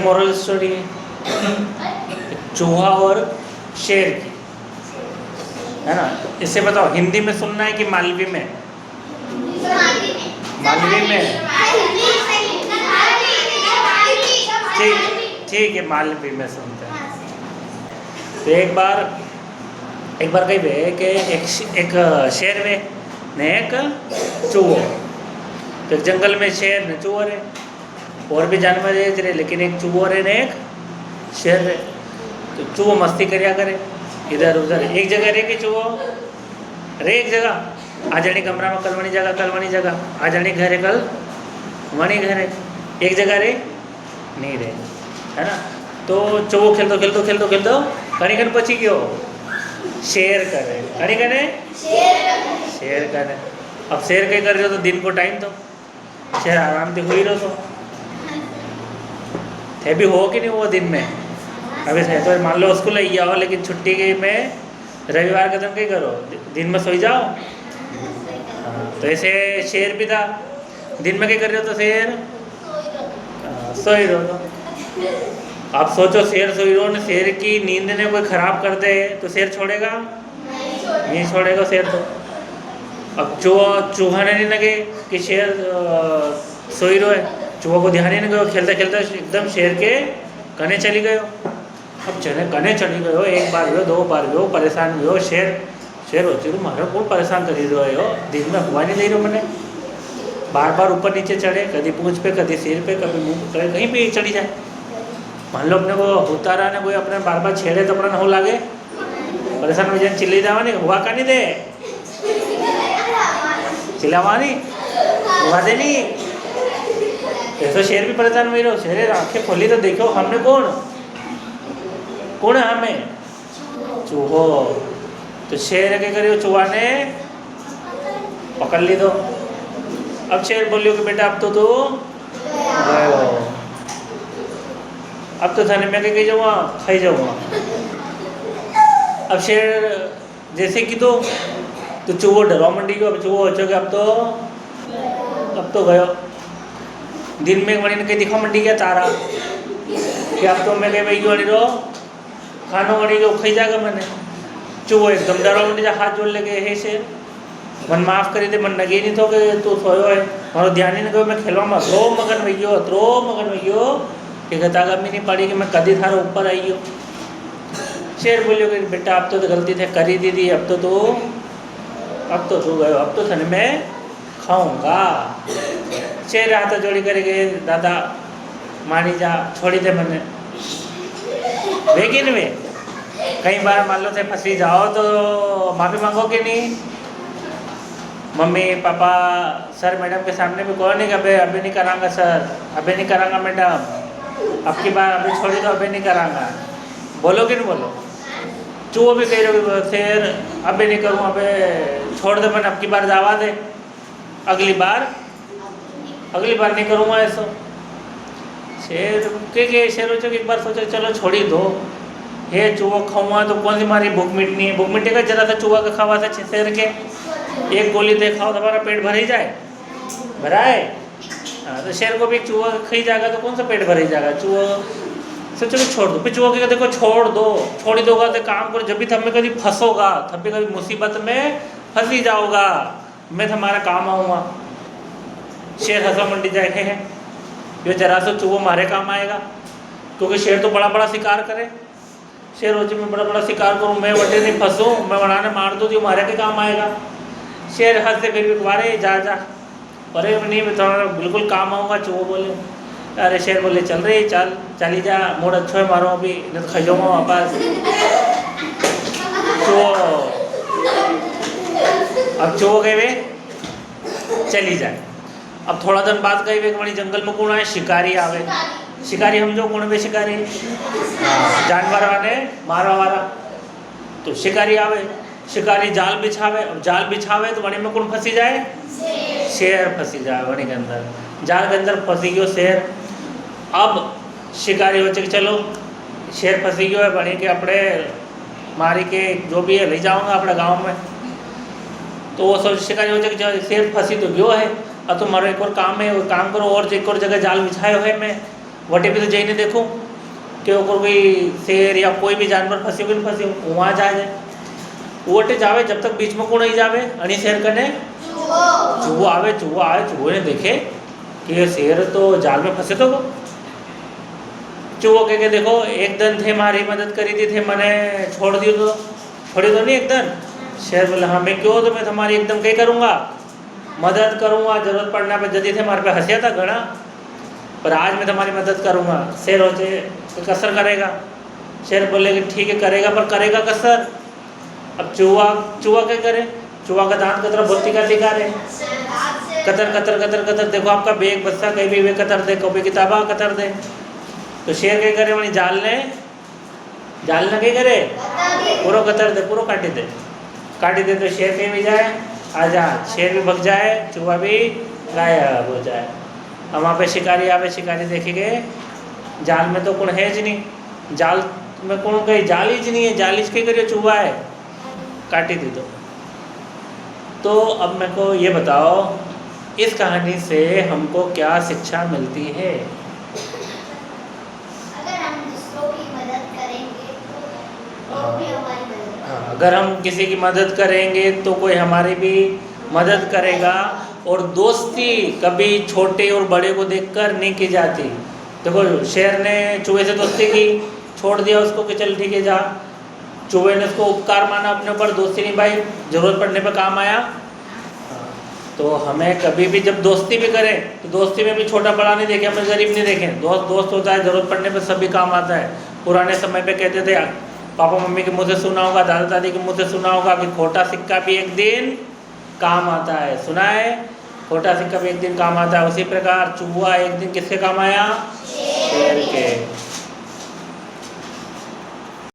Moral story है, चूहा और शेर की, है ना। इससे बताओ हिंदी में सुनना है कि मालवी में? मालवी में। ठीक है, मालवी में सुनते हैं। तो एक बार कही वे कि एक शेर वे ने एक चूहो। तो जंगल में शेर ने चूहो रहे, और भी जानवर रहे, लेकिन एक चूहो रहे ने एक शेर रहे। तो चूहो मस्ती कर्या करे इधर उधर, एक जगह रहे कि चूहो रे एक जगह, आ जानी कमरा में कल वनी जगह, आ जानी घरे कल वनी घरे, एक जगह रे नहीं रहे, है ना। तो चूहो खेलतो कहीं कन पची गयो शेर करे, कहीं कने शेर करे। अब शेर कहीं कर रहे हो तो दिन को टाइम तो शेर आराम से हुई रहो थे भी हो कि नहीं वो दिन में। अभी थे तो मान लो स्कूल आई जाओ, लेकिन छुट्टी के में रविवार का दिन कहीं करो, दिन में सोई जाओ। तो ऐसे शेर भी था, दिन में क्या कर रहे हो तो शेर सोई रहो। तो आप सोचो शेर सोई रहो, शेर की नींद ने कोई ख़राब कर दे तो शेर छोड़ेगा नहीं छोड़ेगा शेर तो। अब चूहा ने नहीं लगे कि शेर सोई रहो है, चूहा को ध्यान ही नहीं गयो, खेलते एकदम शेर के कने चली गयो। अब चले कने चली गयो, एक बार गयो, दो बार गयो, परेशान गयो। शेर होती तो मारे कौन परेशान करी रहे हो, दिन में हुआ नहीं दे रहे मैंने, बार ऊपर नीचे चढ़े, कभी पूंछ पे, कभी सिर पे, कभी मुँह पे, कहीं भी चढ़ी जाए। मान लो अपने को उतारा ने कोई अपने बार छेड़े तो अपने हो लागे, परेशान हो जाए, चिल्ली जावा नहीं हुआ का नहीं दे, चिल्लावा नहीं हुआ दे नहीं। ऐसा शेर भी परेशान हुई रहो, शेर आंखें खोली तो देखो हमने कौन है हमें चूहो। तो शेर क्या करियो, चूहा ने पकड़ ली। तो अब शेर बोलियो कि बेटा अब तो तू गयो, अब तो थाने में कहीं जाऊँगा खाई जाऊँगा। अब शेर जैसे कि तो चूहो डरवा मंडी गयो। अब चूहो हो अब तो गयो। दिन में वही ने कहीं दिखा मंडी गया तारा कि अब तो मैं कहीं वही रो खानो वही गयो खाई जाएगा मैंने। चूहो एकदम डरवा मंडी जा, हाथ जोड़ लगे हे शेर मन माफ़ करी दे, मन लगे नहीं तो कि तू सोयो है, मारो ध्यान ही नहीं गयो, मैं खेलवा में अतरो मगन वही गयो कि गतागा भी नहीं पड़ी कि मैं कदी थारो ऊपर आई हो। शेर बोलियो कि बेटा अब तो गलती थे करी दीदी, अब तो तू गयो, अब तो थने मैं खाऊंगा। शेर हाथ जोड़ी करे गए, दादा मानी जा छोड़ी दे मैंने। लेकिन वे कई बार मान लो थे फंसी जाओ तो माफ़ी मांगो कि नहीं, मम्मी पापा सर मैडम के सामने भी कहो नहीं कि अभी नहीं करांगा सर, अभी नहीं करांगा मैडम, अब की बार अभी छोड़ी तो अभी नहीं करांगा, बोलो कि नहीं बोलो। चूहो भी कह रहे शेर अभी नहीं करूँ, अभी छोड़ दे मैंने, अब की बार जावा दे, अगली बार नहीं करूँगा ऐसा। शेर के शेर हो एक बार सोचे चलो छोड़ी दो, हे चूहो खाऊंगा तो कौन सी मारी भूख मिटनी है, भूख मिटेगा जरा सा चूहा का खावा था शेर के, एक गोली दे खाओ तुम्हारा पेट भर ही जाए, भरा है। तो शेर को भी चूहा खाई जाएगा तो कौन सा पेट भर ही जाएगा। चूहा सोचो कि छोड़ दो, फिर चूहा के देखो छोड़ ही दोगा तो काम करो, जब भी तुम में कभी फंसोगा, तब भी कभी मुसीबत में फंस ही जाओगा, मैं तुम्हारा काम आऊँगा। शेर हंसा मंडी जाए है जो जरा सा चूहा मारे काम आएगा, क्योंकि शेर तो बड़ा शिकार करे। शेर हो मैं बड़ा शिकार करूँ, मैं वटे नहीं फंसूँ, मैं बनाने मार दूँ जो मारे के काम आएगा। शेर हंसते फिर भी कुमारे जा अरे नहीं मैं तुम्हारा बिल्कुल काम आऊँगा। चूहो बोले अरे शेर बोले चल रही चली जा, मोड़ अच्छो है मारो अभी नहीं तो खाई जाऊँगा वापस। अब चूहो गए वे चली जाए। अब थोड़ा दिन बाद गए वे हमारी जंगल में कौन आए, शिकारी आवे। शिकारी हम जो कौन वे शिकारी जानवर वाले मारवा वाला। तो शिकारी आवे, शिकारी जाल बिछावे, अब जाल बिछावे तो वणी में कौन फंसी जाए, शेर फंसी जाए वणी के अंदर, जाल के अंदर फंसी गयो शेर। अब शिकारी हो कि चलो शेर फंसी गयो है वणी के अपने मारी के जो भी है ले जाऊंगा अपने गांव में। तो वो सोच शिकारी हो कि शेर फंसी तो गयो है, अब तो मारो एक और काम है, वो काम करो और एक और जगह जाल बिछाए हुए मैं, वटे पे तो जाइने देखो कि वो कोई शेर या कोई भी जानवर फंसे हो कि नहीं फंसे हो, वहाँ जाए वोटे जावे जब तक बीच में कौन ही जावे अणी शेर कने चूहो आवे चूहो ने देखे कि ये शेर तो जाल में फंसे तो वो चूहो के देखो एक दिन थे मारी मदद करी थी थे मैंने छोड़ दियो तो छोड़ी तो नहीं एकदम। शेर बोले हाँ मैं क्यों तो मैं तुम्हारी एकदम कहीं करूँगा मदद करूँगा, जरूरत पड़ना पे जदी थे मारे पे हंसिया था घना, पर आज मैं तुम्हारी मदद करूँगा। शेर होचे तो कसर करेगा। शेर बोले कि ठीक है करेगा, पर करेगा कसर। अब चूहा क्या करे, चूहा का दांत कतरा बहुत तीखा है, कतर कतर कतर कतर देखो आपका बेग बस्ता कहीं भी वे कतर दे, कभी किताबा कतर दे। तो शेर क्या करे वही जाल ने क्या करे पूरा कतर दे, पूरा काटी दे तो शेर कहीं भी जाए आजाद, शेर भी भग जाए, चूहा भी गायब हो जाए। अब वहाँ पे शिकारी आवे, शिकारी देखेंगे जाल में तो कौन है ज नहीं, जाल में कौन कहीं जाल ही नहीं है, जाल इसके करिए चूहा है, काटी दी तो अब मेरे को ये बताओ इस कहानी से हमको क्या शिक्षा मिलती है? अगर हम दूसरों की मदद करेंगे तो वो भी हमारी मदद हाँ, अगर हम किसी की मदद करेंगे तो कोई हमारी भी मदद करेगा। और दोस्ती कभी छोटे और बड़े को देखकर नहीं की जाती। देखो शेर ने चूहे से दोस्ती की, छोड़ दिया उसको कि चल ठीक है जा, चूहे ने उसको उपकार माना अपने ऊपर, दोस्ती निभाई, ज़रूरत पड़ने पर काम आया। तो हमें कभी भी जब दोस्ती भी करें तो दोस्ती में भी छोटा बड़ा नहीं देखें, हमें गरीब नहीं देखें। दोस्त होता है, ज़रूरत पड़ने पर सभी काम आता है। पुराने समय पे कहते थे, पापा मम्मी के मुँह से सुना होगा, दादा दादी के मुँह से सुना होगा कि खोटा सिक्का भी एक दिन काम आता है। सुना है, खोटा सिक्का भी एक दिन काम आता है। उसी प्रकार चूहा एक दिन किसके काम आया? शेर के।